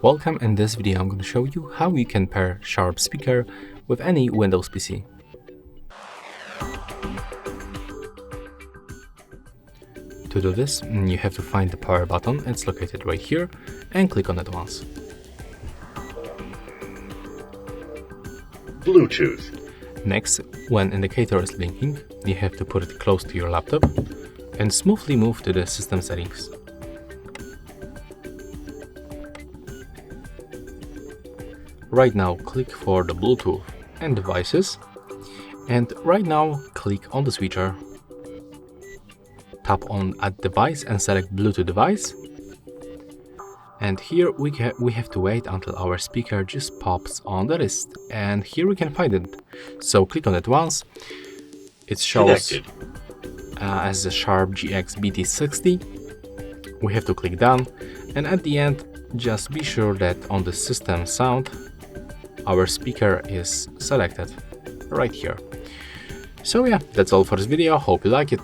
Welcome. In this video I'm going to show you how you can pair Sharp speaker with any Windows PC. To do this, you have to find the power button. It's located right here, and click on it once. Bluetooth. Next, when indicator is blinking, you have to put it close to your laptop and smoothly move to the system settings. Right now click for the Bluetooth and devices, and right now click on the switcher. Tap on Add Device and select Bluetooth device. And here we have to wait until our speaker just pops on the list, and here we can find it. So click on it once. It shows as the Sharp GX BT60. We have to click done, and at the end just be sure that on the system sound our speaker is selected right here. So yeah, that's all for this video. Hope you like it.